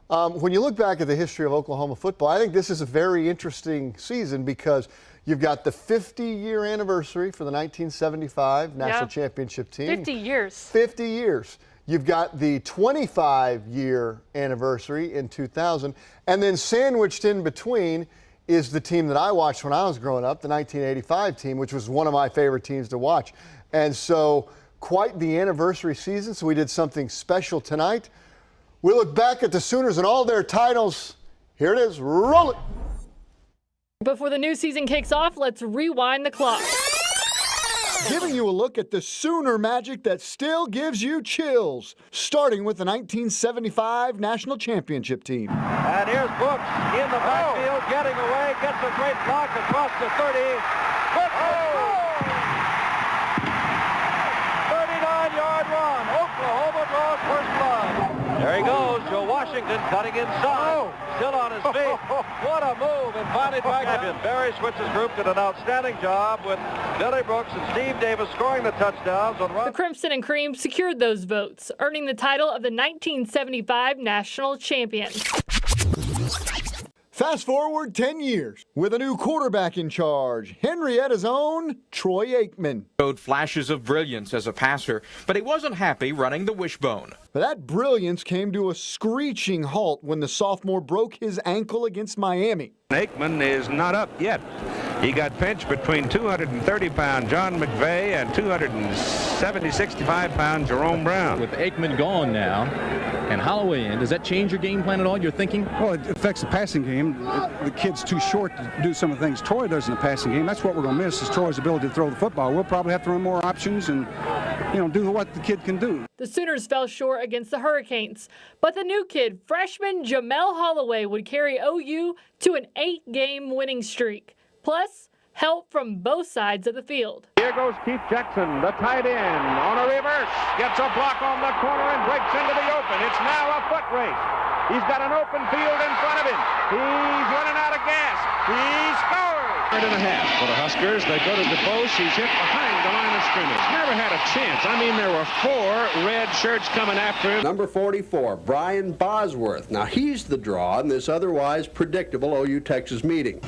When you look back at the history of Oklahoma football, I think this is a very interesting season because you've got the 50-year anniversary for the 1975 National Championship team. 50 years. 50 years. You've got the 25-year anniversary in 2000, and then sandwiched in between is the team that I watched when I was growing up, the 1985 team, which was one of my favorite teams to watch. And so quite the anniversary season, so we did something special tonight. We look back at the Sooners and all their titles. Here it is, roll it. Before the new season kicks off, let's rewind the clock. Giving you a look at the Sooner magic that still gives you chills, starting with the 1975 National Championship team. And here's Brooks in the backfield, getting away, gets a great block across the 30. Brooks, 39-yard run. Oklahoma draws first blood. There he goes, Joe Washington cutting inside. Still on his feet. What a move, and finally back. Barry Switzer's group did an outstanding job with Billy Brooks and Steve Davis scoring the touchdowns on run. The Crimson and Cream secured those votes, earning the title of the 1975 National Champions. Fast forward 10 years with a new quarterback in charge, Henrietta's own Troy Aikman. Showed flashes of brilliance as a passer, but he wasn't happy running the wishbone. But that brilliance came to a screeching halt when the sophomore broke his ankle against Miami. Aikman is not up yet. He got pinched between 230-pound John McVay and 265-pound Jerome Brown. With Aikman gone now and Holloway in, does that change your game plan at all, you're thinking? Well, it affects the passing game. The kid's too short to do some of the things Troy does in the passing game. That's what we're going to miss, is Troy's ability to throw the football. We'll probably have to run more options and, do what the kid can do. The Sooners fell short against the Hurricanes, but the new kid, freshman Jamel Holloway, would carry OU to an 8-game winning streak. Plus, help from both sides of the field. Here goes Keith Jackson, the tight end, on a reverse. Gets a block on the corner and breaks into the open. It's now a foot race. He's got an open field in front of him. He's running out of gas. He scores! 1.5 for the Huskers. They go to DeBose. He's hit behind the line of scrimmage. Never had a chance. I mean, there were 4 red shirts coming after him. Number 44, Brian Bosworth. Now, he's the draw in this otherwise predictable OU-Texas meeting.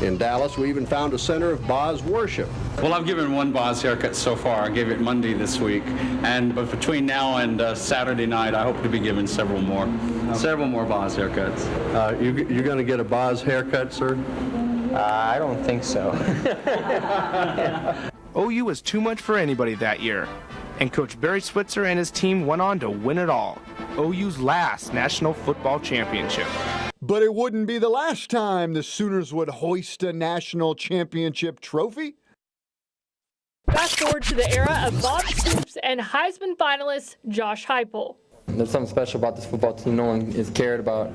In Dallas, we even found a center of Boz worship. Well, I've given one Boz haircut so far. I gave it Monday this week. But between now and Saturday night, I hope to be giving several more Boz haircuts. You're going to get a Boz haircut, sir? I don't think so. OU was too much for anybody that year, and Coach Barry Switzer and his team went on to win it all. OU's last National Football Championship. But it wouldn't be the last time the Sooners would hoist a national championship trophy. Fast forward to the era of Bob Stoops and Heisman finalist Josh Heupel. There's something special about this football team. No one is cared about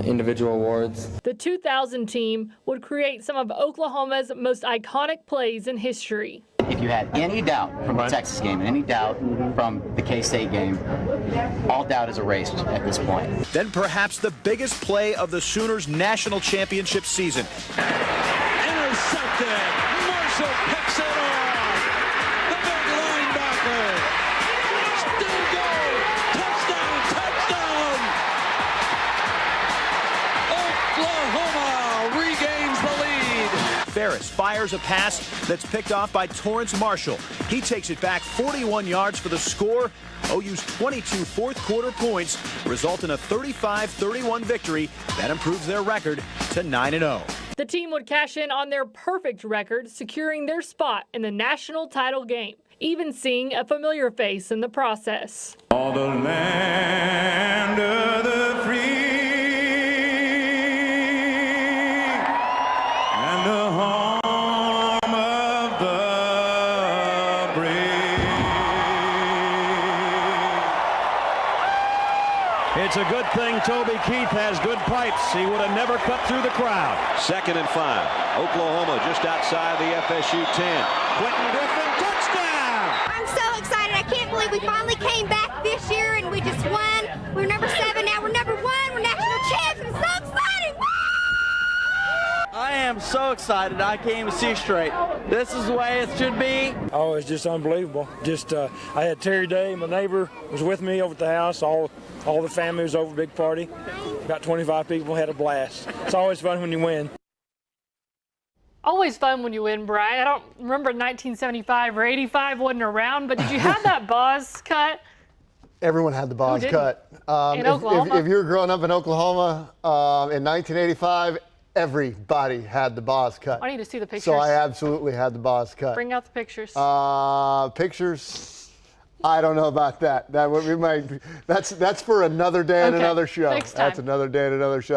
individual awards. The 2000 team would create some of Oklahoma's most iconic plays in history. If you had any doubt from the Texas game and any doubt from the K-State game, all doubt is erased at this point. Then perhaps the biggest play of the Sooners' national championship season. Intercepted. Marshall picks it off. The big linebacker. Still goes. Touchdown. Oklahoma regains the lead. Ferris fires a pass that's picked off by Torrance Marshall. He takes it back 41 yards for the score. OU's 22 fourth-quarter points result in a 35-31 victory that improves their record to 9-0. The team would cash in on their perfect record, securing their spot in the national title game, even seeing a familiar face in the process. All the land of the free and the home of the brave. It's a good thing Toby Keith has good pipes. He would have never cut through the crowd. 2nd and 5. Oklahoma just outside the FSU 10. Quentin Griffin, touchdown! I'm so excited. I can't believe we finally came back this year and we just won. We're number 7 now. We're number 1. We're national champs. It's so exciting. I am so excited. I can't even see straight. This is the way it should be. Oh, it's just unbelievable. I had Terry Day, my neighbor, was with me over at the house. All the family was over, big party. About 25 people, had a blast. It's always fun when you win. Always fun when you win, Brian. I don't remember 1975 or 85 wasn't around, but did you have that Boz cut? Everyone had the Boz cut. In Oklahoma? If you were growing up in Oklahoma in 1985, everybody had the Boz cut. I need to see the pictures. So I absolutely had the Boz cut. Bring out the pictures. Pictures, I don't know about that. That would be that's for another day and Okay. another show. Next time. That's another day and another show.